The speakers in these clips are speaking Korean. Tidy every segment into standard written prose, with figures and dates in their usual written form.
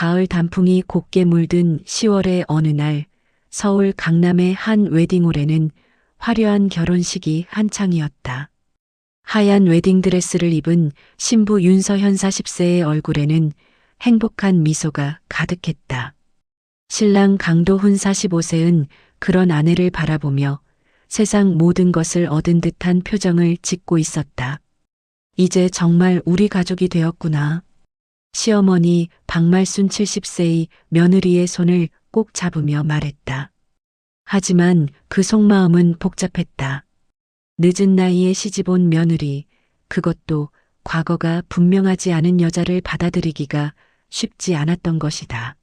가을 단풍이 곱게 물든 10월의 어느 날 서울 강남의 한 웨딩홀에는 화려한 결혼식이 한창이었다. 하얀 웨딩드레스를 입은 신부 윤서현 40세의 얼굴에는 행복한 미소가 가득했다. 신랑 강도훈 45세는 그런 아내를 바라보며 세상 모든 것을 얻은 듯한 표정을 짓고 있었다. 이제 정말 우리 가족이 되었구나. 시어머니 박말순 70세의 며느리의 손을 꼭 잡으며 말했다. 하지만 그 속마음은 복잡했다. 늦은 나이에 시집온 며느리, 그것도 과거가 분명하지 않은 여자를 받아들이기가 쉽지 않았던 것이다.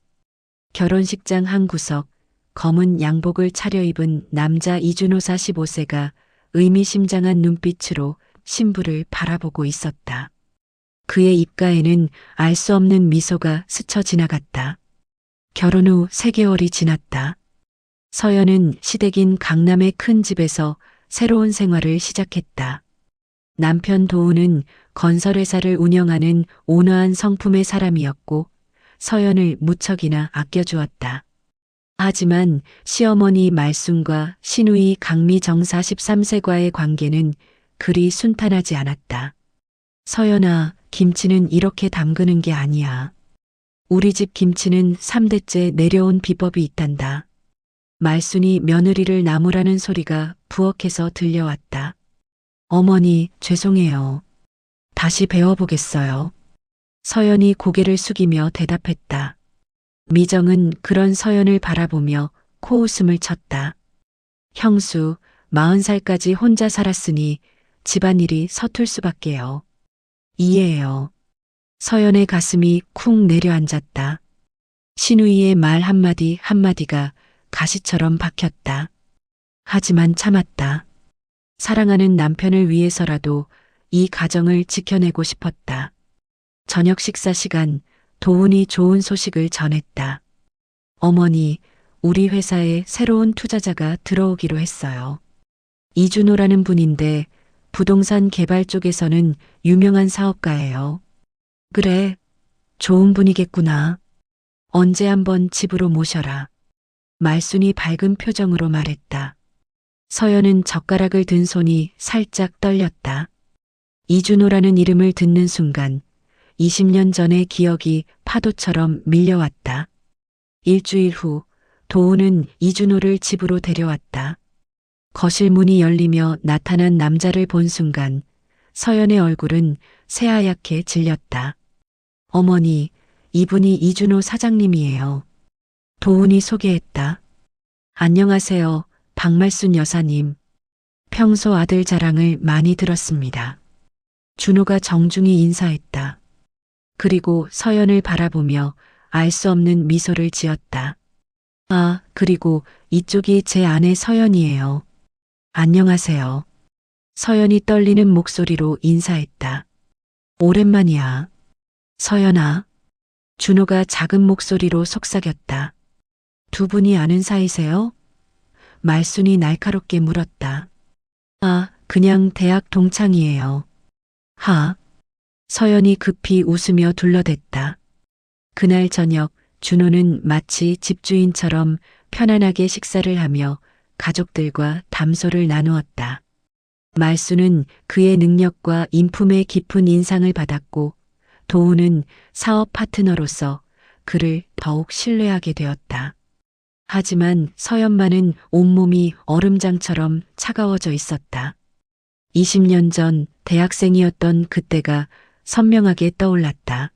결혼식장 한 구석, 검은 양복을 차려입은 남자 이준호 45세가 의미심장한 눈빛으로 신부를 바라보고 있었다. 그의 입가에는 알 수 없는 미소가 스쳐 지나갔다. 결혼 후 3개월이 지났다. 서연은 시댁인 강남의 큰 집에서 새로운 생활을 시작했다. 남편 도훈은 건설회사를 운영하는 온화한 성품의 사람이었고 서연을 무척이나 아껴주었다. 하지만 시어머니 말순과 시누이 강미정 43세과의 관계는 그리 순탄하지 않았다. 서연아, 김치는 이렇게 담그는 게 아니야. 우리 집 김치는 3대째 내려온 비법이 있단다. 말순이 며느리를 나무라는 소리가 부엌에서 들려왔다. 어머니, 죄송해요. 다시 배워보겠어요. 서연이 고개를 숙이며 대답했다. 미정은 그런 서연을 바라보며 코웃음을 쳤다. 형수, 40살까지 혼자 살았으니 집안일이 서툴 수밖에요. 이해해요. 서연의 가슴이 쿵 내려앉았다. 시누이의 말 한마디 한마디가 가시처럼 박혔다. 하지만 참았다. 사랑하는 남편을 위해서라도 이 가정을 지켜내고 싶었다. 저녁 식사 시간, 도훈이 좋은 소식을 전했다. 어머니, 우리 회사에 새로운 투자자가 들어오기로 했어요. 이준호라는 분인데 부동산 개발 쪽에서는 유명한 사업가예요. 그래, 좋은 분이겠구나. 언제 한번 집으로 모셔라. 말순이 밝은 표정으로 말했다. 서연은 젓가락을 든 손이 살짝 떨렸다. 이준호라는 이름을 듣는 순간 20년 전의 기억이 파도처럼 밀려왔다. 일주일 후 도훈은 이준호를 집으로 데려왔다. 거실 문이 열리며 나타난 남자를 본 순간 서연의 얼굴은 새하얗게 질렸다. 어머니, 이분이 이준호 사장님이에요. 도훈이 소개했다. 안녕하세요, 박말순 여사님. 평소 아들 자랑을 많이 들었습니다. 준호가 정중히 인사했다. 그리고 서연을 바라보며 알 수 없는 미소를 지었다. 아, 그리고 이쪽이 제 아내 서연이에요. 안녕하세요. 서연이 떨리는 목소리로 인사했다. 오랜만이야. 서연아. 준호가 작은 목소리로 속삭였다. 두 분이 아는 사이세요? 말순이 날카롭게 물었다. 아, 그냥 대학 동창이에요. 하. 서연이 급히 웃으며 둘러댔다. 그날 저녁 준호는 마치 집주인처럼 편안하게 식사를 하며 가족들과 담소를 나누었다. 말순은 그의 능력과 인품에 깊은 인상을 받았고 도훈은 사업 파트너로서 그를 더욱 신뢰하게 되었다. 하지만 서연만은 온몸이 얼음장처럼 차가워져 있었다. 20년 전 대학생이었던 그때가 선명하게 떠올랐다.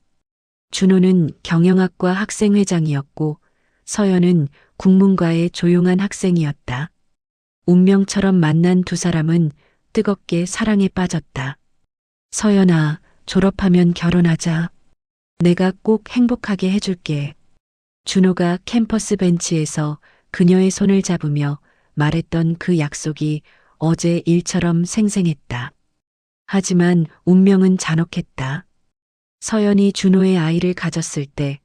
준호는 경영학과 학생회장이었고 서연은 국문과의 조용한 학생이었다. 운명처럼 만난 두 사람은 뜨겁게 사랑에 빠졌다. 서연아, 졸업하면 결혼하자. 내가 꼭 행복하게 해줄게. 준호가 캠퍼스 벤치에서 그녀의 손을 잡으며 말했던 그 약속이 어제 일처럼 생생했다. 하지만 운명은 잔혹했다. 서연이 준호의 아이를 가졌을 때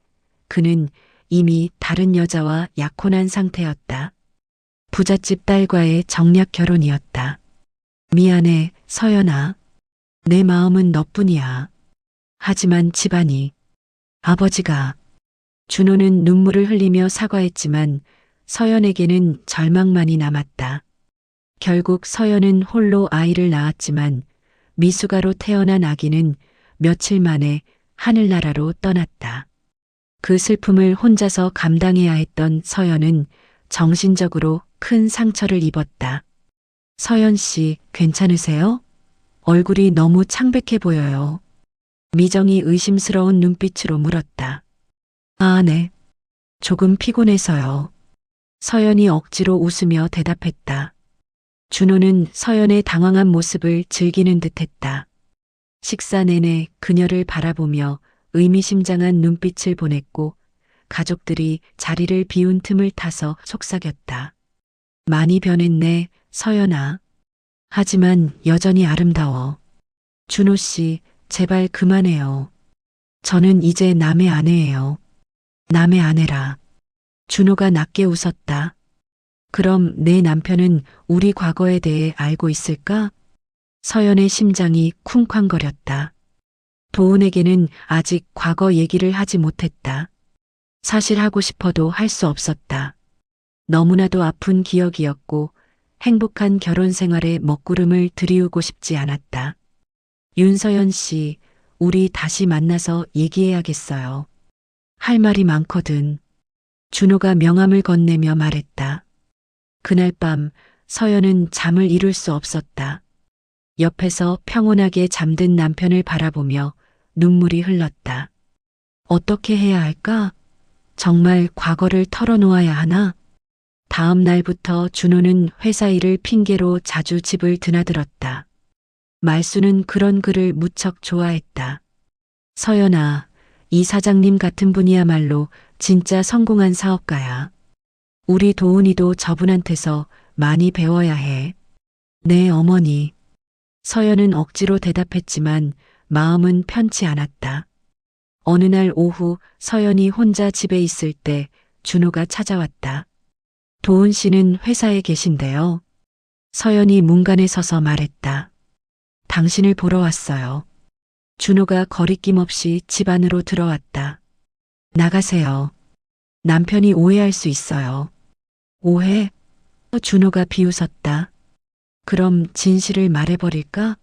그는 이미 다른 여자와 약혼한 상태였다. 부잣집 딸과의 정략 결혼이었다. 미안해, 서연아. 내 마음은 너뿐이야. 하지만 집안이, 아버지가 준호는 눈물을 흘리며 사과했지만 서연에게는 절망만이 남았다. 결국 서연은 홀로 아이를 낳았지만 미숙아로 태어난 아기는 며칠 만에 하늘나라로 떠났다. 그 슬픔을 혼자서 감당해야 했던 서연은 정신적으로 큰 상처를 입었다. 서연 씨, 괜찮으세요? 얼굴이 너무 창백해 보여요. 미정이 의심스러운 눈빛으로 물었다. 아, 네. 조금 피곤해서요. 서연이 억지로 웃으며 대답했다. 준호는 서연의 당황한 모습을 즐기는 듯했다. 식사 내내 그녀를 바라보며 의미심장한 눈빛을 보냈고 가족들이 자리를 비운 틈을 타서 속삭였다. 많이 변했네, 서연아. 하지만 여전히 아름다워. 준호 씨, 제발 그만해요. 저는 이제 남의 아내예요. 남의 아내라. 준호가 낮게 웃었다. 그럼 내 남편은 우리 과거에 대해 알고 있을까? 서연의 심장이 쿵쾅거렸다. 도훈에게는 아직 과거 얘기를 하지 못했다. 사실 하고 싶어도 할 수 없었다. 너무나도 아픈 기억이었고 행복한 결혼 생활에 먹구름을 들이우고 싶지 않았다. 윤서연 씨, 우리 다시 만나서 얘기해야겠어요. 할 말이 많거든. 준호가 명함을 건네며 말했다. 그날 밤 서연은 잠을 이룰 수 없었다. 옆에서 평온하게 잠든 남편을 바라보며 눈물이 흘렀다. 어떻게 해야 할까? 정말 과거를 털어놓아야 하나? 다음 날부터 준호는 회사 일을 핑계로 자주 집을 드나들었다. 말수는 그런 그를 무척 좋아했다. 서연아, 이 사장님 같은 분이야말로 진짜 성공한 사업가야. 우리 도훈이도 저분한테서 많이 배워야 해. 네, 어머니. 서연은 억지로 대답했지만 마음은 편치 않았다. 어느 날 오후 서연이 혼자 집에 있을 때 준호가 찾아왔다. 도훈 씨는 회사에 계신데요. 서연이 문간에 서서 말했다. 당신을 보러 왔어요. 준호가 거리낌 없이 집 안으로 들어왔다. 나가세요. 남편이 오해할 수 있어요. 오해? 준호가 비웃었다. 그럼 진실을 말해버릴까?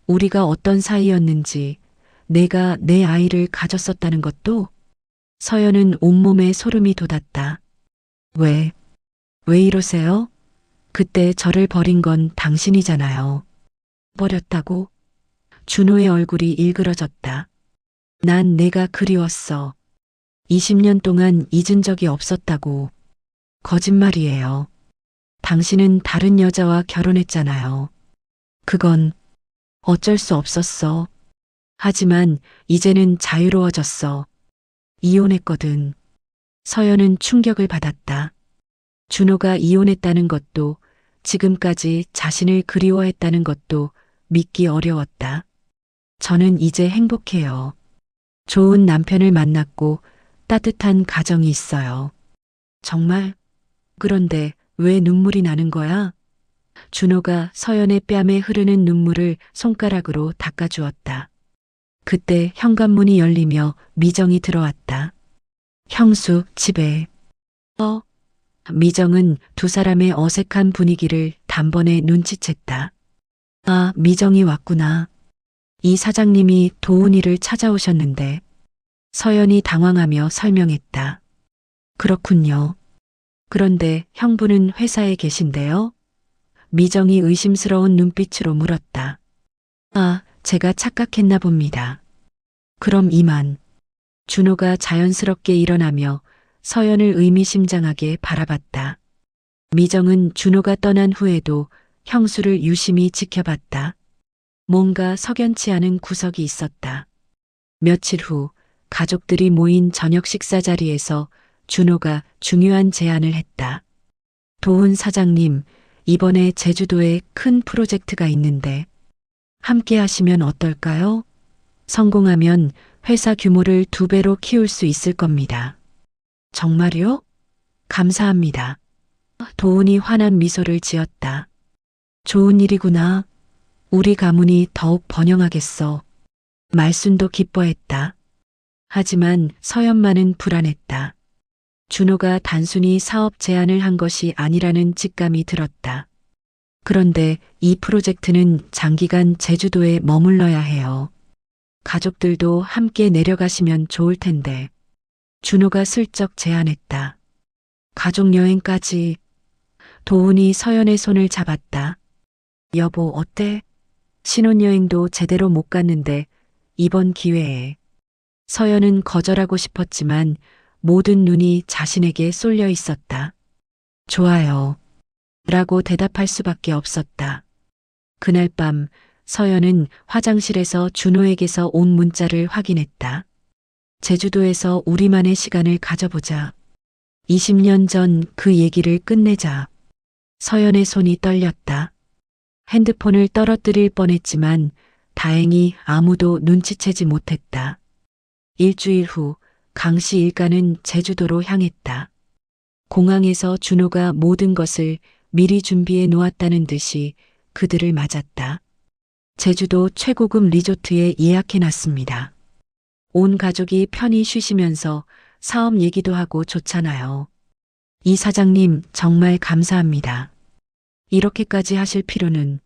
우리가 어떤 사이였는지, 내가 내 아이를 가졌었다는 것도? 서연은 온몸에 소름이 돋았다. 왜 이러세요? 그때 저를 버린 건 당신이잖아요. 버렸다고? 준호의 얼굴이 일그러졌다. 난 내가 그리웠어. 20년 동안 잊은 적이 없었다고. 거짓말이에요. 당신은 다른 여자와 결혼했잖아요. 그건 어쩔 수 없었어. 하지만 이제는 자유로워졌어. 이혼했거든. 서연은 충격을 받았다. 준호가 이혼했다는 것도 지금까지 자신을 그리워했다는 것도 믿기 어려웠다. 저는 이제 행복해요. 좋은 남편을 만났고 따뜻한 가정이 있어요. 정말? 그런데 왜 눈물이 나는 거야? 준호가 서연의 뺨에 흐르는 눈물을 손가락으로 닦아주었다. 그때 현관문이 열리며 미정이 들어왔다. 형수, 집에. 미정은 두 사람의 어색한 분위기를 단번에 눈치챘다. 아, 미정이 왔구나. 이 사장님이 도훈이를 찾아오셨는데. 서연이 당황하며 설명했다. 그렇군요. 그런데 형부는 회사에 계신데요? 미정이 의심스러운 눈빛으로 물었다. 아, 제가 착각했나 봅니다. 그럼 이만. 준호가 자연스럽게 일어나며 서연을 의미심장하게 바라봤다. 미정은 준호가 떠난 후에도 형수를 유심히 지켜봤다. 뭔가 석연치 않은 구석이 있었다. 며칠 후 가족들이 모인 저녁 식사 자리에서 준호가 중요한 제안을 했다. 도훈 사장님, 이번에 제주도에 큰 프로젝트가 있는데 함께 하시면 어떨까요? 성공하면 회사 규모를 2배로 키울 수 있을 겁니다. 정말요? 감사합니다. 도훈이 환한 미소를 지었다. 좋은 일이구나. 우리 가문이 더욱 번영하겠어. 말순도 기뻐했다. 하지만 서연만은 불안했다. 준호가 단순히 사업 제안을 한 것이 아니라는 직감이 들었다. 그런데 이 프로젝트는 장기간 제주도에 머물러야 해요. 가족들도 함께 내려가시면 좋을 텐데. 준호가 슬쩍 제안했다. 가족 여행까지. 도훈이 서연의 손을 잡았다. 여보, 어때? 신혼여행도 제대로 못 갔는데 이번 기회에. 서연은 거절하고 싶었지만 모든 눈이 자신에게 쏠려 있었다. 좋아요. 라고 대답할 수밖에 없었다. 그날 밤 서연은 화장실에서 준호에게서 온 문자를 확인했다. 제주도에서 우리만의 시간을 가져보자. 20년 전 그 얘기를 끝내자. 서연의 손이 떨렸다. 핸드폰을 떨어뜨릴 뻔했지만 다행히 아무도 눈치채지 못했다. 일주일 후 강씨 일가는 제주도로 향했다. 공항에서 준호가 모든 것을 미리 준비해 놓았다는 듯이 그들을 맞았다. 제주도 최고급 리조트에 예약해 놨습니다. 온 가족이 편히 쉬시면서 사업 얘기도 하고 좋잖아요. 이 사장님 정말 감사합니다. 이렇게까지 하실 필요는.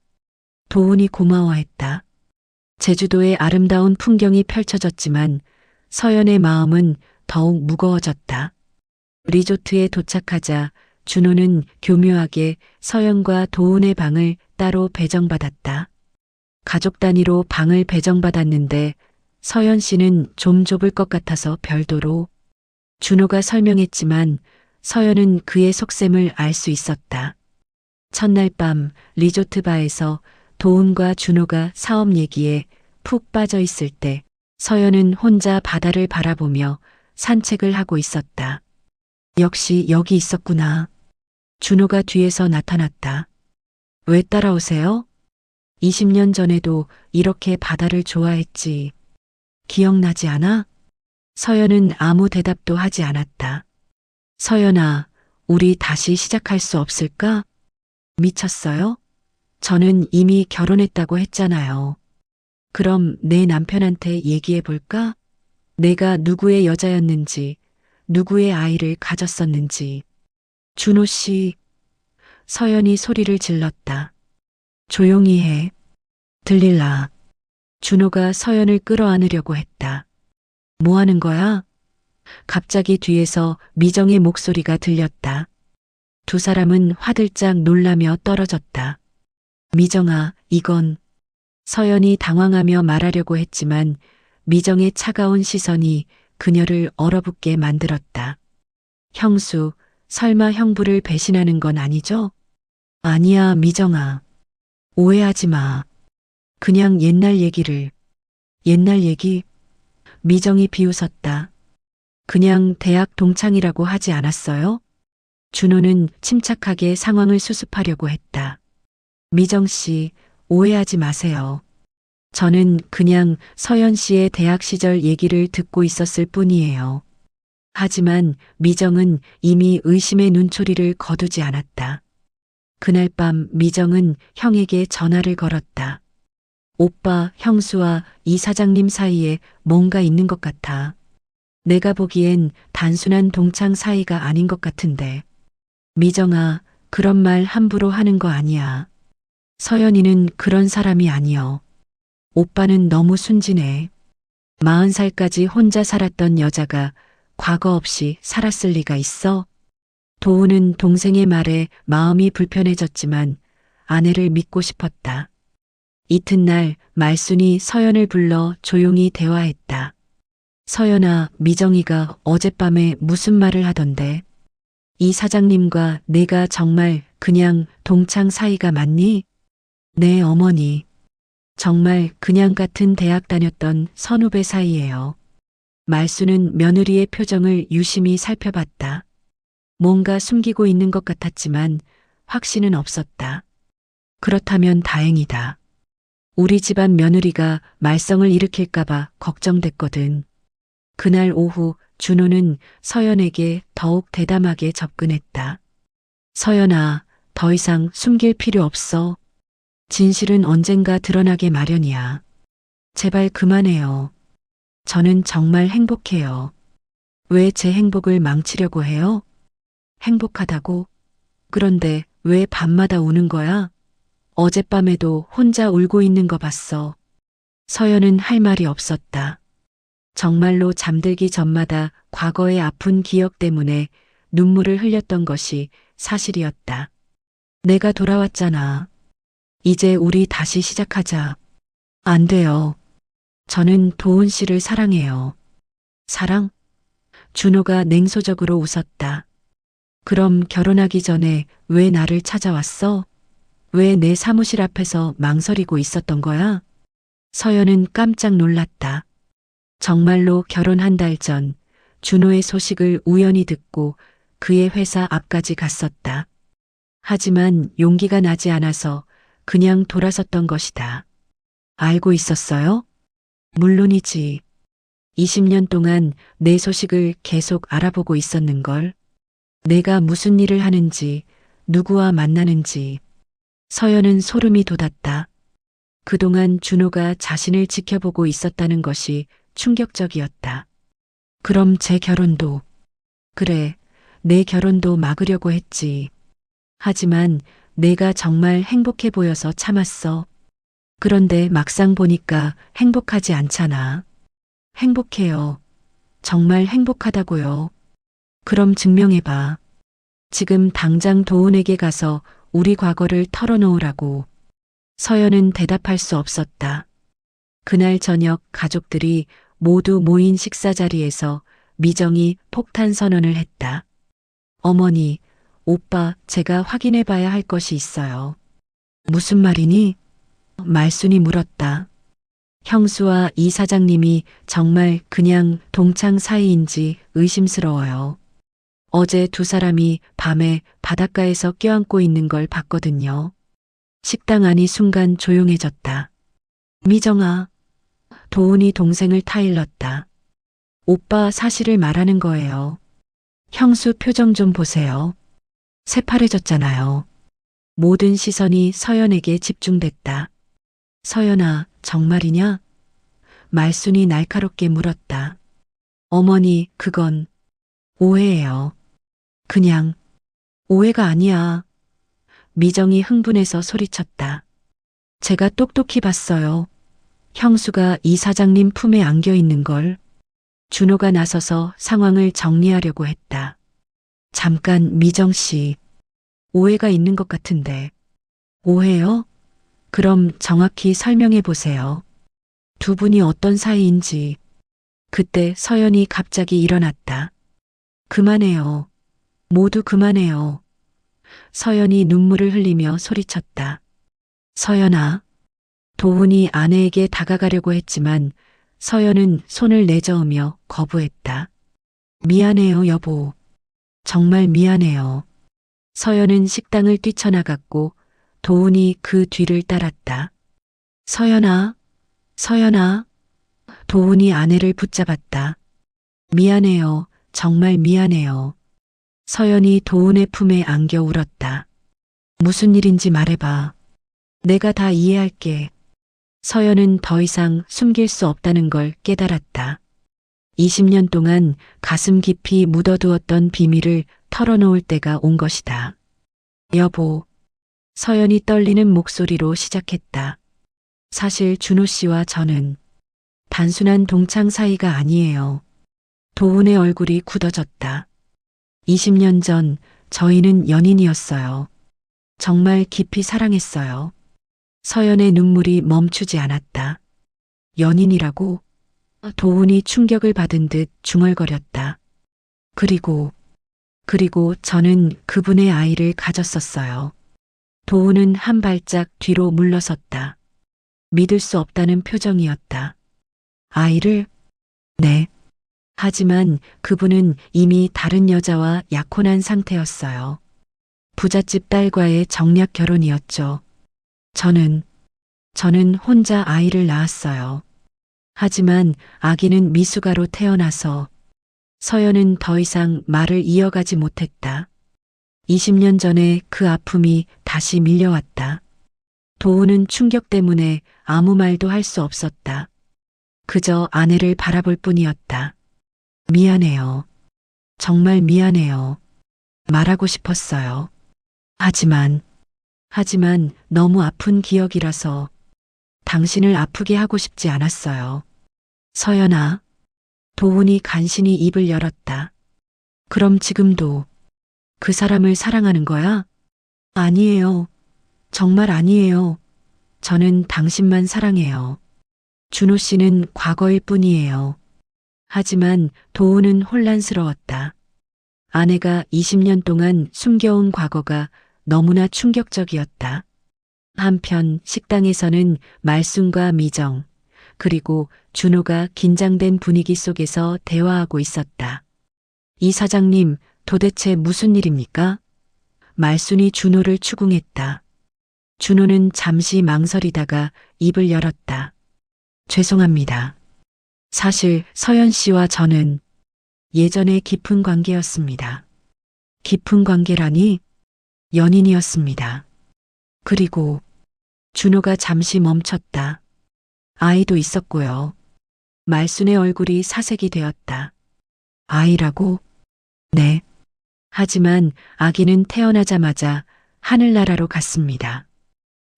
도훈이 고마워했다. 제주도의 아름다운 풍경이 펼쳐졌지만 서연의 마음은 더욱 무거워졌다. 리조트에 도착하자 준호는 교묘하게 서연과 도훈의 방을 따로 배정받았다. 가족 단위로 방을 배정받았는데 서연 씨는 좀 좁을 것 같아서 별도로. 준호가 설명했지만 서연은 그의 속셈을 알 수 있었다. 첫날 밤 리조트 바에서 도훈과 준호가 사업 얘기에 푹 빠져 있을 때 서연은 혼자 바다를 바라보며 산책을 하고 있었다. 역시 여기 있었구나. 준호가 뒤에서 나타났다. 왜 따라오세요? 20년 전에도 이렇게 바다를 좋아했지. 기억나지 않아? 서연은 아무 대답도 하지 않았다. 서연아, 우리 다시 시작할 수 없을까? 미쳤어요? 저는 이미 결혼했다고 했잖아요. 그럼 내 남편한테 얘기해 볼까? 내가 누구의 여자였는지, 누구의 아이를 가졌었는지. 준호 씨. 서연이 소리를 질렀다. 조용히 해. 들릴라. 준호가 서연을 끌어안으려고 했다. 뭐 하는 거야? 갑자기 뒤에서 미정의 목소리가 들렸다. 두 사람은 화들짝 놀라며 떨어졌다. 미정아, 이건. 서연이 당황하며 말하려고 했지만 미정의 차가운 시선이 그녀를 얼어붙게 만들었다. 형수, 설마 형부를 배신하는 건 아니죠? 아니야, 미정아. 오해하지 마. 그냥 옛날 얘기를. 옛날 얘기? 미정이 비웃었다. 그냥 대학 동창이라고 하지 않았어요? 준호는 침착하게 상황을 수습하려고 했다. 미정 씨, 오해하지 마세요. 저는 그냥 서연 씨의 대학 시절 얘기를 듣고 있었을 뿐이에요. 하지만 미정은 이미 의심의 눈초리를 거두지 않았다. 그날 밤 미정은 형에게 전화를 걸었다. 오빠, 형수와 이 사장님 사이에 뭔가 있는 것 같아. 내가 보기엔 단순한 동창 사이가 아닌 것 같은데. 미정아, 그런 말 함부로 하는 거 아니야. 서연이는 그런 사람이 아니여. 오빠는 너무 순진해. 40살까지 혼자 살았던 여자가 과거 없이 살았을 리가 있어? 도훈은 동생의 말에 마음이 불편해졌지만 아내를 믿고 싶었다. 이튿날 말순이 서연을 불러 조용히 대화했다. 서연아, 미정이가 어젯밤에 무슨 말을 하던데? 이 사장님과 내가 정말 그냥 동창 사이가 맞니? 네, 어머니. 정말 그냥 같은 대학 다녔던 선후배 사이예요. 말순은 며느리의 표정을 유심히 살펴봤다. 뭔가 숨기고 있는 것 같았지만 확신은 없었다. 그렇다면 다행이다. 우리 집안 며느리가 말썽을 일으킬까봐 걱정됐거든. 그날 오후 준호는 서연에게 더욱 대담하게 접근했다. 서연아, 더 이상 숨길 필요 없어. 진실은 언젠가 드러나게 마련이야. 제발 그만해요. 저는 정말 행복해요. 왜 제 행복을 망치려고 해요? 행복하다고? 그런데 왜 밤마다 우는 거야? 어젯밤에도 혼자 울고 있는 거 봤어. 서연은 할 말이 없었다. 정말로 잠들기 전마다 과거의 아픈 기억 때문에 눈물을 흘렸던 것이 사실이었다. 내가 돌아왔잖아. 이제 우리 다시 시작하자. 안 돼요. 저는 도훈 씨를 사랑해요. 사랑? 준호가 냉소적으로 웃었다. 그럼 결혼하기 전에 왜 나를 찾아왔어? 왜 내 사무실 앞에서 망설이고 있었던 거야? 서연은 깜짝 놀랐다. 정말로 결혼 한 달 전 준호의 소식을 우연히 듣고 그의 회사 앞까지 갔었다. 하지만 용기가 나지 않아서 그냥 돌아섰던 것이다. 알고 있었어요? 물론이지. 20년 동안 내 소식을 계속 알아보고 있었는걸. 내가 무슨 일을 하는지, 누구와 만나는지. 서연은 소름이 돋았다. 그동안 준호가 자신을 지켜보고 있었다는 것이 충격적이었다. 그럼 제 결혼도, 그래, 내 결혼도 막으려고 했지. 하지만 내가 정말 행복해 보여서 참았어. 그런데 막상 보니까 행복하지 않잖아. 행복해요. 정말 행복하다고요. 그럼 증명해봐. 지금 당장 도훈에게 가서 우리 과거를 털어놓으라고. 서연은 대답할 수 없었다. 그날 저녁 가족들이 모두 모인 식사 자리에서 미정이 폭탄 선언을 했다. 어머니, 오빠, 제가 확인해 봐야 할 것이 있어요. 무슨 말이니? 말순이 물었다. 형수와 이 사장님이 정말 그냥 동창 사이인지 의심스러워요. 어제 두 사람이 밤에 바닷가에서 껴안고 있는 걸 봤거든요. 식당 안이 순간 조용해졌다. 미정아, 도훈이 동생을 타일렀다. 오빠 사실을 말하는 거예요. 형수 표정 좀 보세요. 새파래졌잖아요. 모든 시선이 서연에게 집중됐다. 서연아, 정말이냐? 말순이 날카롭게 물었다. 어머니, 그건 오해예요. 그냥 오해가 아니야. 미정이 흥분해서 소리쳤다. 제가 똑똑히 봤어요. 형수가 이 사장님 품에 안겨 있는 걸. 준호가 나서서 상황을 정리하려고 했다. 잠깐, 미정 씨. 오해가 있는 것 같은데. 오해요? 그럼 정확히 설명해 보세요. 두 분이 어떤 사이인지. 그때 서연이 갑자기 일어났다. 그만해요. 모두 그만해요. 서연이 눈물을 흘리며 소리쳤다. 서연아. 도훈이 아내에게 다가가려고 했지만 서연은 손을 내저으며 거부했다. 미안해요, 여보. 정말 미안해요. 서연은 식당을 뛰쳐나갔고 도훈이 그 뒤를 따랐다. 서연아, 서연아. 도훈이 아내를 붙잡았다. 미안해요. 정말 미안해요. 서연이 도훈의 품에 안겨 울었다. 무슨 일인지 말해봐. 내가 다 이해할게. 서연은 더 이상 숨길 수 없다는 걸 깨달았다. 20년 동안 가슴 깊이 묻어두었던 비밀을 털어놓을 때가 온 것이다. 여보. 서연이 떨리는 목소리로 시작했다. 사실 준호 씨와 저는 단순한 동창 사이가 아니에요. 도훈의 얼굴이 굳어졌다. 20년 전 저희는 연인이었어요. 정말 깊이 사랑했어요. 서연의 눈물이 멈추지 않았다. 연인이라고? 도훈이 충격을 받은 듯 중얼거렸다. 그리고 저는 그분의 아이를 가졌었어요. 도훈은 한 발짝 뒤로 물러섰다. 믿을 수 없다는 표정이었다. 아이를? 네. 하지만 그분은 이미 다른 여자와 약혼한 상태였어요. 부잣집 딸과의 정략 결혼이었죠. 저는 혼자 아이를 낳았어요. 하지만 아기는 미숙아로 태어나서 서연은 더 이상 말을 이어가지 못했다. 20년 전에 그 아픔이 다시 밀려왔다. 도훈은 충격 때문에 아무 말도 할 수 없었다. 그저 아내를 바라볼 뿐이었다. 미안해요. 정말 미안해요. 말하고 싶었어요. 하지만 너무 아픈 기억이라서 당신을 아프게 하고 싶지 않았어요. 서연아, 도훈이 간신히 입을 열었다. 그럼 지금도 그 사람을 사랑하는 거야? 아니에요. 정말 아니에요. 저는 당신만 사랑해요. 준호 씨는 과거일 뿐이에요. 하지만 도훈은 혼란스러웠다. 아내가 20년 동안 숨겨온 과거가 너무나 충격적이었다. 한편 식당에서는 말순과 미정, 그리고 준호가 긴장된 분위기 속에서 대화하고 있었다. 이 사장님, 도대체 무슨 일입니까? 말순이 준호를 추궁했다. 준호는 잠시 망설이다가 입을 열었다. 죄송합니다. 사실 서연 씨와 저는 예전에 깊은 관계였습니다. 깊은 관계라니 연인이었습니다. 그리고 준호가 잠시 멈췄다. 아이도 있었고요. 말순의 얼굴이 사색이 되었다. 아이라고? 네. 하지만 아기는 태어나자마자 하늘나라로 갔습니다.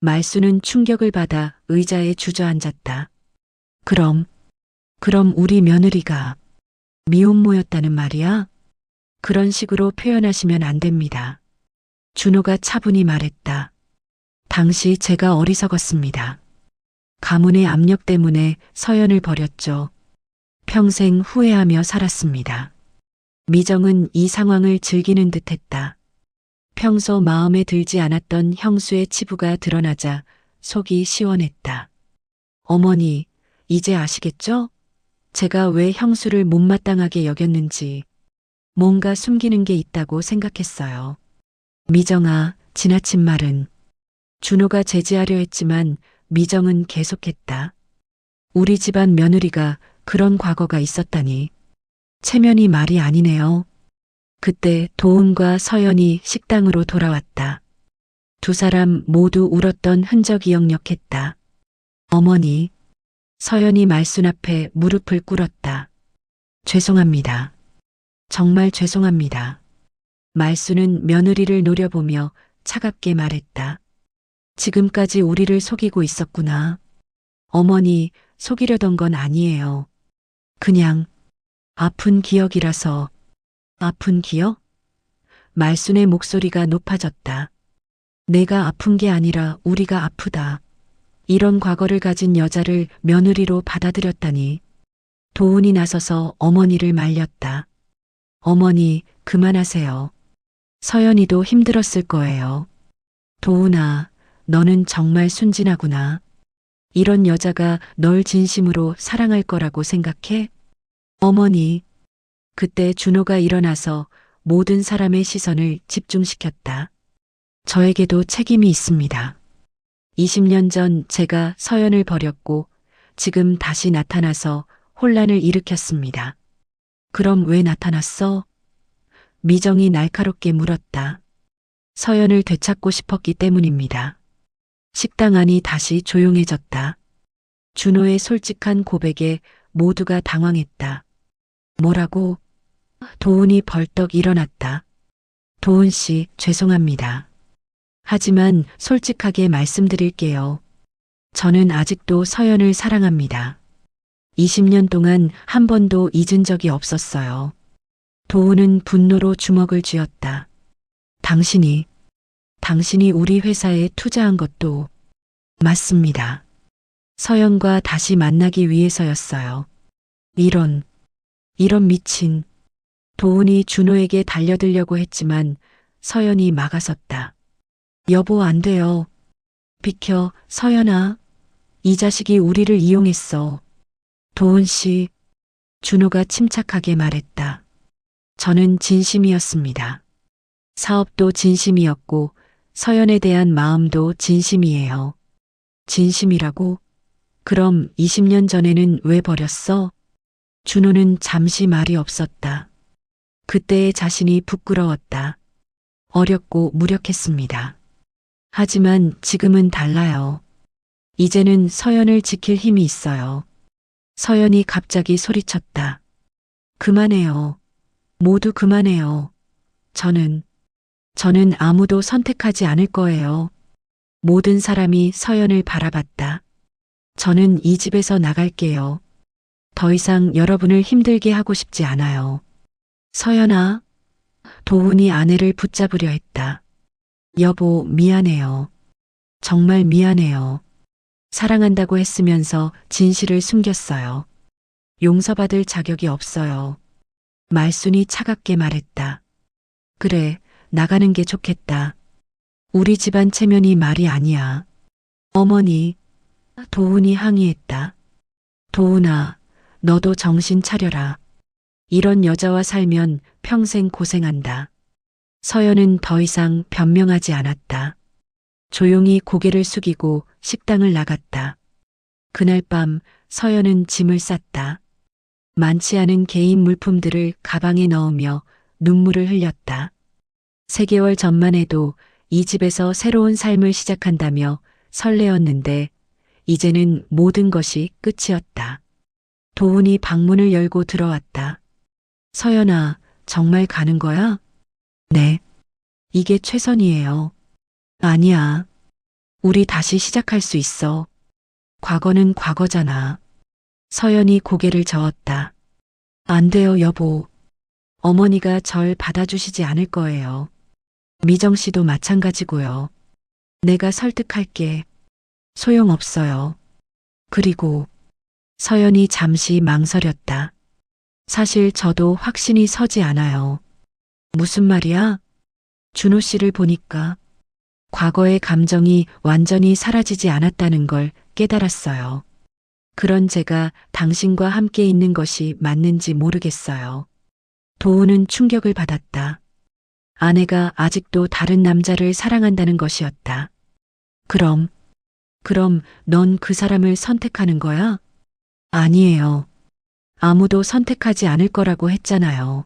말순은 충격을 받아 의자에 주저앉았다. 그럼 우리 며느리가 미혼모였다는 말이야? 그런 식으로 표현하시면 안 됩니다. 준호가 차분히 말했다. 당시 제가 어리석었습니다. 가문의 압력 때문에 서연을 버렸죠. 평생 후회하며 살았습니다. 미정은 이 상황을 즐기는 듯했다. 평소 마음에 들지 않았던 형수의 치부가 드러나자 속이 시원했다. 어머니, 이제 아시겠죠? 제가 왜 형수를 못마땅하게 여겼는지 뭔가 숨기는 게 있다고 생각했어요. 미정아, 지나친 말은. 준호가 제지하려 했지만 미정은 계속했다. 우리 집안 며느리가 그런 과거가 있었다니. 체면이 말이 아니네요. 그때 도훈과 서연이 식당으로 돌아왔다. 두 사람 모두 울었던 흔적이 역력했다. 어머니, 서연이 말순 앞에 무릎을 꿇었다. 죄송합니다. 정말 죄송합니다. 말순은 며느리를 노려보며 차갑게 말했다. 지금까지 우리를 속이고 있었구나. 어머니, 속이려던 건 아니에요. 그냥 아픈 기억이라서. 아픈 기억? 말순의 목소리가 높아졌다. 내가 아픈 게 아니라 우리가 아프다. 이런 과거를 가진 여자를 며느리로 받아들였다니. 도훈이 나서서 어머니를 말렸다. 어머니, 그만하세요. 서연이도 힘들었을 거예요. 도훈아, 너는 정말 순진하구나. 이런 여자가 널 진심으로 사랑할 거라고 생각해? 어머니, 그때 준호가 일어나서 모든 사람의 시선을 집중시켰다. 저에게도 책임이 있습니다. 20년 전 제가 서연을 버렸고 지금 다시 나타나서 혼란을 일으켰습니다. 그럼 왜 나타났어? 미정이 날카롭게 물었다. 서연을 되찾고 싶었기 때문입니다. 식당 안이 다시 조용해졌다. 준호의 솔직한 고백에 모두가 당황했다. 뭐라고? 도훈이 벌떡 일어났다. 도훈 씨, 죄송합니다. 하지만 솔직하게 말씀드릴게요. 저는 아직도 서연을 사랑합니다. 20년 동안 한 번도 잊은 적이 없었어요. 도훈은 분노로 주먹을 쥐었다. 당신이 우리 회사에 투자한 것도 맞습니다. 서연과 다시 만나기 위해서였어요. 이런 미친. 도훈이 준호에게 달려들려고 했지만 서연이 막아섰다. 여보, 안 돼요. 비켜, 서연아. 이 자식이 우리를 이용했어. 도훈 씨, 준호가 침착하게 말했다. 저는 진심이었습니다. 사업도 진심이었고 서연에 대한 마음도 진심이에요. 진심이라고? 그럼 20년 전에는 왜 버렸어? 준호는 잠시 말이 없었다. 그때의 자신이 부끄러웠다. 어렸고 무력했습니다. 하지만 지금은 달라요. 이제는 서연을 지킬 힘이 있어요. 서연이 갑자기 소리쳤다. 그만해요. 모두 그만해요. 저는 아무도 선택하지 않을 거예요. 모든 사람이 서연을 바라봤다. 저는 이 집에서 나갈게요. 더 이상 여러분을 힘들게 하고 싶지 않아요. 서연아, 도훈이 아내를 붙잡으려 했다. 여보, 미안해요. 정말 미안해요. 사랑한다고 했으면서 진실을 숨겼어요. 용서받을 자격이 없어요. 말순이 차갑게 말했다. 그래, 나가는 게 좋겠다. 우리 집안 체면이 말이 아니야. 어머니, 도훈이 항의했다. 도훈아, 너도 정신 차려라. 이런 여자와 살면 평생 고생한다. 서연은 더 이상 변명하지 않았다. 조용히 고개를 숙이고 식당을 나갔다. 그날 밤 서연은 짐을 쌌다. 많지 않은 개인 물품들을 가방에 넣으며 눈물을 흘렸다. 3개월 전만 해도 이 집에서 새로운 삶을 시작한다며 설레었는데 이제는 모든 것이 끝이었다. 도훈이 방문을 열고 들어왔다. 서연아, 정말 가는 거야? 네. 이게 최선이에요. 아니야. 우리 다시 시작할 수 있어. 과거는 과거잖아. 서연이 고개를 저었다. 안 돼요, 여보. 어머니가 절 받아주시지 않을 거예요. 미정 씨도 마찬가지고요. 내가 설득할게. 소용없어요. 그리고 서연이 잠시 망설였다. 사실 저도 확신이 서지 않아요. 무슨 말이야? 준호 씨를 보니까 과거의 감정이 완전히 사라지지 않았다는 걸 깨달았어요. 그런 제가 당신과 함께 있는 것이 맞는지 모르겠어요. 도훈은 충격을 받았다. 아내가 아직도 다른 남자를 사랑한다는 것이었다. 그럼 넌 그 사람을 선택하는 거야? 아니에요. 아무도 선택하지 않을 거라고 했잖아요.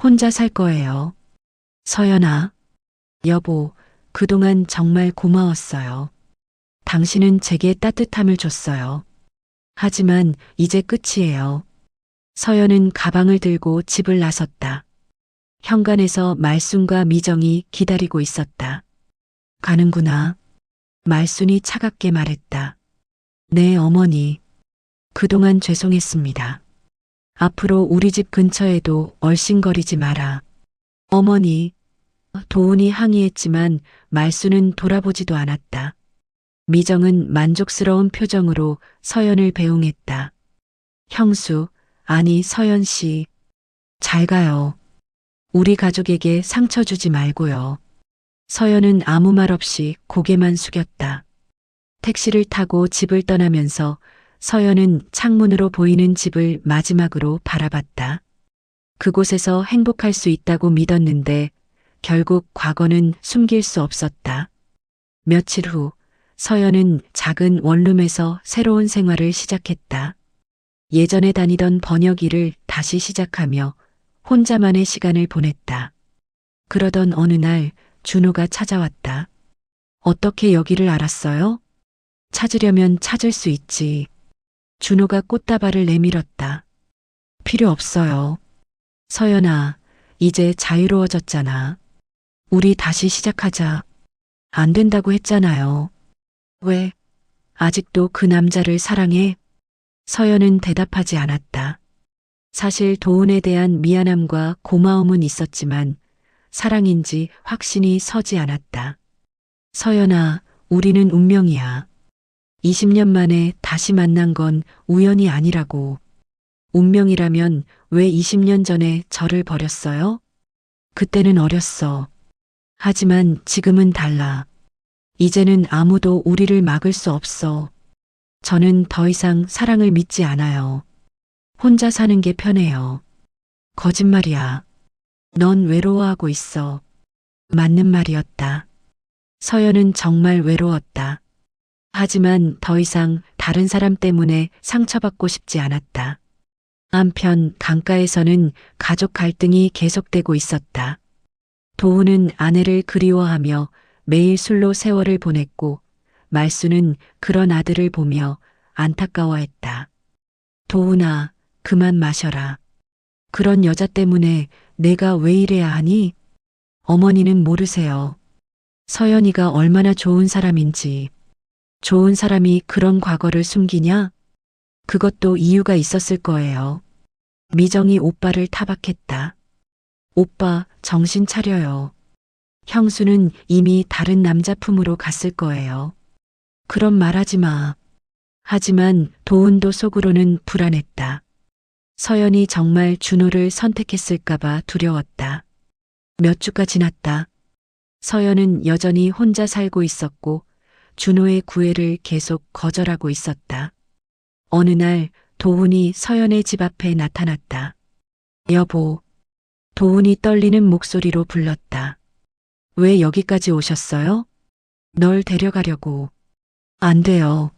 혼자 살 거예요. 서연아, 여보, 그동안 정말 고마웠어요. 당신은 제게 따뜻함을 줬어요. 하지만 이제 끝이에요. 서연은 가방을 들고 집을 나섰다. 현관에서 말순과 미정이 기다리고 있었다. 가는구나. 말순이 차갑게 말했다. 네, 어머니. 그동안 죄송했습니다. 앞으로 우리 집 근처에도 얼씬거리지 마라. 어머니. 도훈이 항의했지만 말순은 돌아보지도 않았다. 미정은 만족스러운 표정으로 서연을 배웅했다. 형수, 아니 서연 씨. 잘 가요. 우리 가족에게 상처 주지 말고요. 서연은 아무 말 없이 고개만 숙였다. 택시를 타고 집을 떠나면서 서연은 창문으로 보이는 집을 마지막으로 바라봤다. 그곳에서 행복할 수 있다고 믿었는데 결국 과거는 숨길 수 없었다. 며칠 후 서연은 작은 원룸에서 새로운 생활을 시작했다. 예전에 다니던 번역 일을 다시 시작하며 혼자만의 시간을 보냈다. 그러던 어느 날 준호가 찾아왔다. 어떻게 여기를 알았어요? 찾으려면 찾을 수 있지. 준호가 꽃다발을 내밀었다. 필요 없어요. 서연아, 이제 자유로워졌잖아. 우리 다시 시작하자. 안 된다고 했잖아요. 왜? 아직도 그 남자를 사랑해? 서연은 대답하지 않았다. 사실 도훈에 대한 미안함과 고마움은 있었지만 사랑인지 확신이 서지 않았다. 서연아, 우리는 운명이야. 20년 만에 다시 만난 건 우연이 아니라고. 운명이라면 왜 20년 전에 저를 버렸어요? 그때는 어렸어. 하지만 지금은 달라. 이제는 아무도 우리를 막을 수 없어. 저는 더 이상 사랑을 믿지 않아요. 혼자 사는 게 편해요. 거짓말이야. 넌 외로워하고 있어. 맞는 말이었다. 서연은 정말 외로웠다. 하지만 더 이상 다른 사람 때문에 상처받고 싶지 않았다. 한편 강가에서는 가족 갈등이 계속되고 있었다. 도훈은 아내를 그리워하며 매일 술로 세월을 보냈고 말수는 그런 아들을 보며 안타까워했다. 도훈아, 그만 마셔라. 그런 여자 때문에 내가 왜 이래야 하니? 어머니는 모르세요. 서연이가 얼마나 좋은 사람인지. 좋은 사람이 그런 과거를 숨기냐? 그것도 이유가 있었을 거예요. 미정이 오빠를 타박했다. 오빠, 정신 차려요. 형수는 이미 다른 남자 품으로 갔을 거예요. 그런 말 하지 마. 하지만 도훈도 속으로는 불안했다. 서연이 정말 준호를 선택했을까봐 두려웠다. 몇 주가 지났다. 서연은 여전히 혼자 살고 있었고 준호의 구애를 계속 거절하고 있었다. 어느 날 도훈이 서연의 집 앞에 나타났다. 여보. 도훈이 떨리는 목소리로 불렀다. 왜 여기까지 오셨어요? 널 데려가려고. 안 돼요.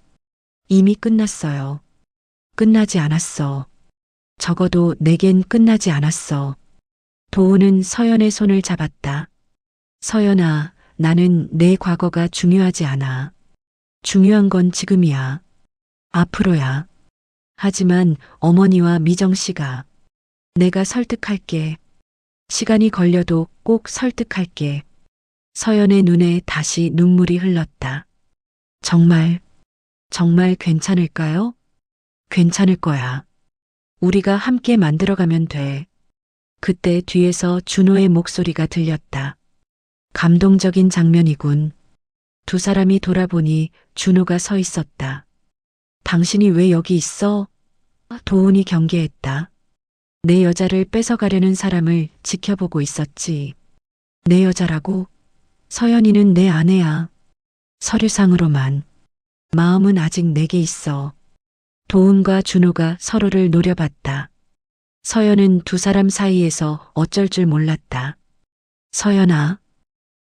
이미 끝났어요. 끝나지 않았어. 적어도 내겐 끝나지 않았어. 도훈은 서연의 손을 잡았다. 서연아, 나는 내 과거가 중요하지 않아. 중요한 건 지금이야. 앞으로야. 하지만 어머니와 미정 씨가 내가 설득할게. 시간이 걸려도 꼭 설득할게. 서연의 눈에 다시 눈물이 흘렀다. 정말 괜찮을까요? 괜찮을 거야. 우리가 함께 만들어가면 돼. 그때 뒤에서 준호의 목소리가 들렸다. 감동적인 장면이군. 두 사람이 돌아보니 준호가 서 있었다. 당신이 왜 여기 있어? 도훈이 경계했다. 내 여자를 뺏어가려는 사람을 지켜보고 있었지. 내 여자라고? 서연이는 내 아내야. 서류상으로만. 마음은 아직 내게 있어. 도훈과 준호가 서로를 노려봤다. 서연은 두 사람 사이에서 어쩔 줄 몰랐다. 서연아.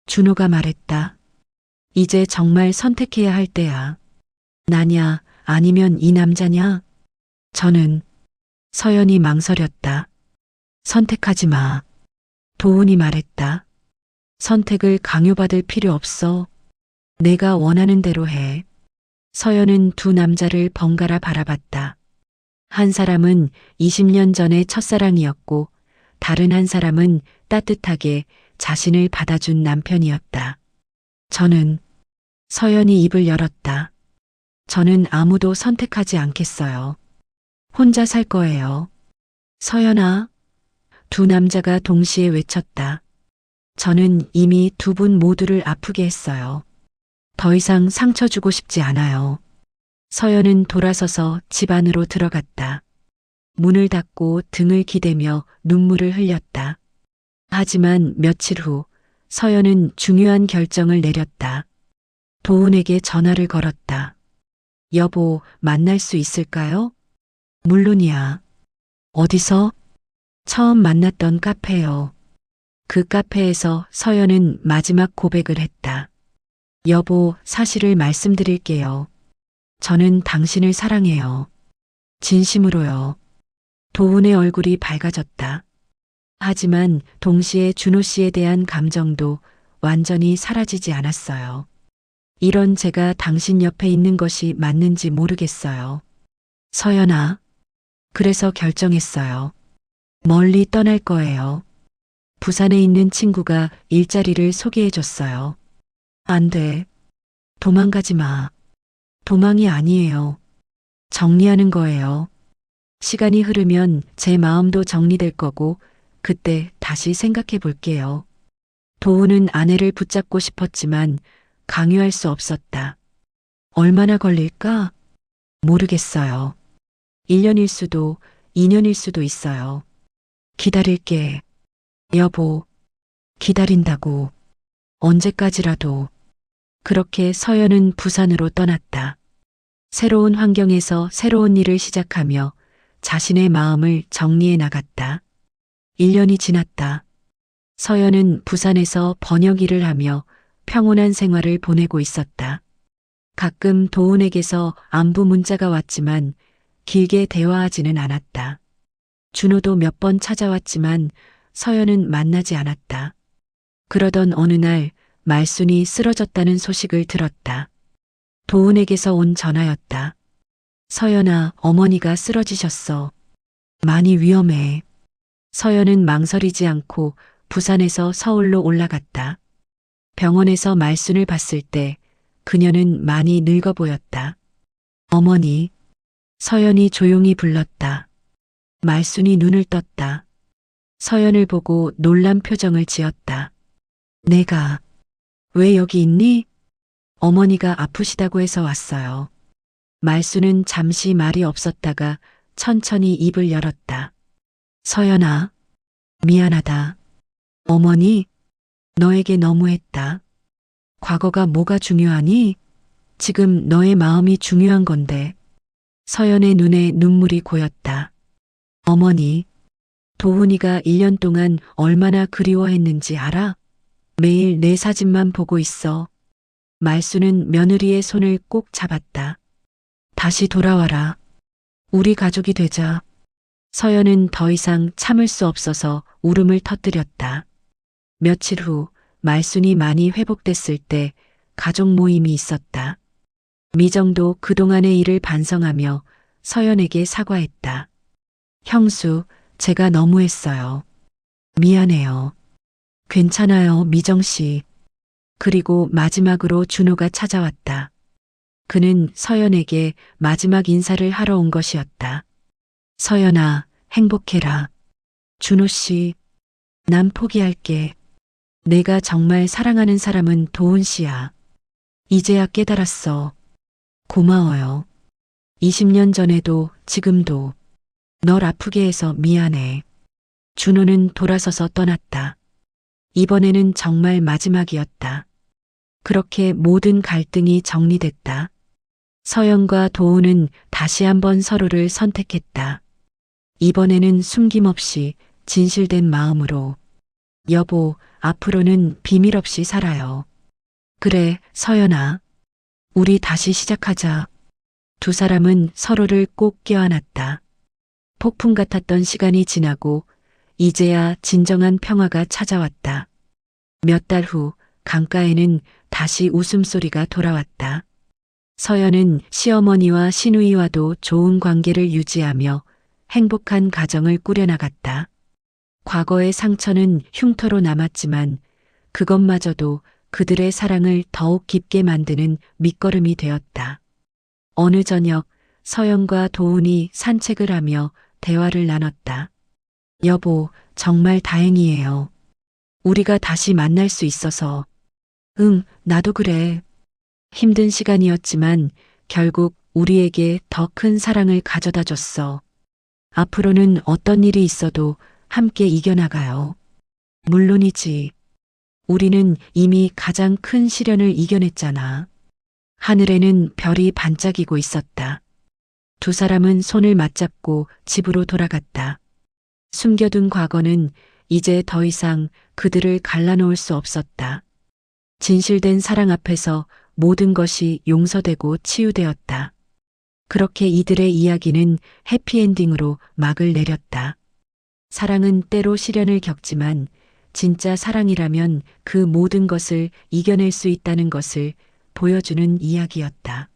준호가 말했다. 이제 정말 선택해야 할 때야. 나냐, 아니면 이 남자냐? 저는 서연이 망설였다. 선택하지 마. 도훈이 말했다. 선택을 강요받을 필요 없어. 내가 원하는 대로 해. 서연은 두 남자를 번갈아 바라봤다. 한 사람은 20년 전의 첫사랑이었고 다른 한 사람은 따뜻하게 자신을 받아준 남편이었다. 저는 서연이 입을 열었다. 저는 아무도 선택하지 않겠어요. 혼자 살 거예요. 서연아. 두 남자가 동시에 외쳤다. 저는 이미 두 분 모두를 아프게 했어요. 더 이상 상처 주고 싶지 않아요. 서연은 돌아서서 집 안으로 들어갔다. 문을 닫고 등을 기대며 눈물을 흘렸다. 하지만 며칠 후 서연은 중요한 결정을 내렸다. 도훈에게 전화를 걸었다. 여보, 만날 수 있을까요? 물론이야. 어디서? 처음 만났던 카페요. 그 카페에서 서연은 마지막 고백을 했다. 여보, 사실을 말씀드릴게요. 저는 당신을 사랑해요. 진심으로요. 도훈의 얼굴이 밝아졌다. 하지만 동시에 준호 씨에 대한 감정도 완전히 사라지지 않았어요. 이런 제가 당신 옆에 있는 것이 맞는지 모르겠어요. 서연아. 그래서 결정했어요. 멀리 떠날 거예요. 부산에 있는 친구가 일자리를 소개해줬어요. 안 돼. 도망가지 마. 도망이 아니에요. 정리하는 거예요. 시간이 흐르면 제 마음도 정리될 거고 그때 다시 생각해 볼게요. 도훈은 아내를 붙잡고 싶었지만 강요할 수 없었다. 얼마나 걸릴까? 모르겠어요. 1년일 수도 2년일 수도 있어요. 기다릴게. 여보, 기다린다고. 언제까지라도. 그렇게 서연은 부산으로 떠났다. 새로운 환경에서 새로운 일을 시작하며 자신의 마음을 정리해 나갔다. 1년이 지났다. 서연은 부산에서 번역 일을 하며 평온한 생활을 보내고 있었다. 가끔 도훈에게서 안부 문자가 왔지만 길게 대화하지는 않았다. 준호도 몇 번 찾아왔지만 서연은 만나지 않았다. 그러던 어느 날 말순이 쓰러졌다는 소식을 들었다. 도훈에게서 온 전화였다. 서연아, 어머니가 쓰러지셨어. 많이 위험해. 서연은 망설이지 않고 부산에서 서울로 올라갔다. 병원에서 말순을 봤을 때 그녀는 많이 늙어 보였다. 어머니, 서연이 조용히 불렀다. 말순이 눈을 떴다. 서연을 보고 놀란 표정을 지었다. 내가 왜 여기 있니? 어머니가 아프시다고 해서 왔어요. 말순은 잠시 말이 없었다가 천천히 입을 열었다. 서연아, 미안하다. 어머니, 너에게 너무했다. 과거가 뭐가 중요하니? 지금 너의 마음이 중요한 건데. 서연의 눈에 눈물이 고였다. 어머니, 도훈이가 1년 동안 얼마나 그리워했는지 알아? 매일 내 사진만 보고 있어. 말수는 며느리의 손을 꼭 잡았다. 다시 돌아와라. 우리 가족이 되자. 서연은 더 이상 참을 수 없어서 울음을 터뜨렸다. 며칠 후 말순이 많이 회복됐을 때 가족 모임이 있었다. 미정도 그동안의 일을 반성하며 서연에게 사과했다. 형수, 제가 너무했어요. 미안해요. 괜찮아요, 미정 씨. 그리고 마지막으로 준호가 찾아왔다. 그는 서연에게 마지막 인사를 하러 온 것이었다. 서연아, 행복해라. 준호 씨, 난 포기할게. 내가 정말 사랑하는 사람은 도훈 씨야. 이제야 깨달았어. 고마워요. 20년 전에도 지금도 널 아프게 해서 미안해. 준호는 돌아서서 떠났다. 이번에는 정말 마지막이었다. 그렇게 모든 갈등이 정리됐다. 서연과 도훈은 다시 한번 서로를 선택했다. 이번에는 숨김없이 진실된 마음으로. 여보, 앞으로는 비밀 없이 살아요. 그래, 서연아. 우리 다시 시작하자. 두 사람은 서로를 꼭 껴안았다. 폭풍 같았던 시간이 지나고 이제야 진정한 평화가 찾아왔다. 몇 달 후 강가에는 다시 웃음소리가 돌아왔다. 서연은 시어머니와 시누이와도 좋은 관계를 유지하며 행복한 가정을 꾸려나갔다. 과거의 상처는 흉터로 남았지만 그것마저도 그들의 사랑을 더욱 깊게 만드는 밑거름이 되었다. 어느 저녁 서연과 도훈이 산책을 하며 대화를 나눴다. 여보, 정말 다행이에요. 우리가 다시 만날 수 있어서. 응, 나도 그래. 힘든 시간이었지만 결국 우리에게 더 큰 사랑을 가져다 줬어. 앞으로는 어떤 일이 있어도 함께 이겨나가요. 물론이지. 우리는 이미 가장 큰 시련을 이겨냈잖아. 하늘에는 별이 반짝이고 있었다. 두 사람은 손을 맞잡고 집으로 돌아갔다. 숨겨둔 과거는 이제 더 이상 그들을 갈라놓을 수 없었다. 진실된 사랑 앞에서 모든 것이 용서되고 치유되었다. 그렇게 이들의 이야기는 해피엔딩으로 막을 내렸다. 사랑은 때로 시련을 겪지만 진짜 사랑이라면 그 모든 것을 이겨낼 수 있다는 것을 보여주는 이야기였다.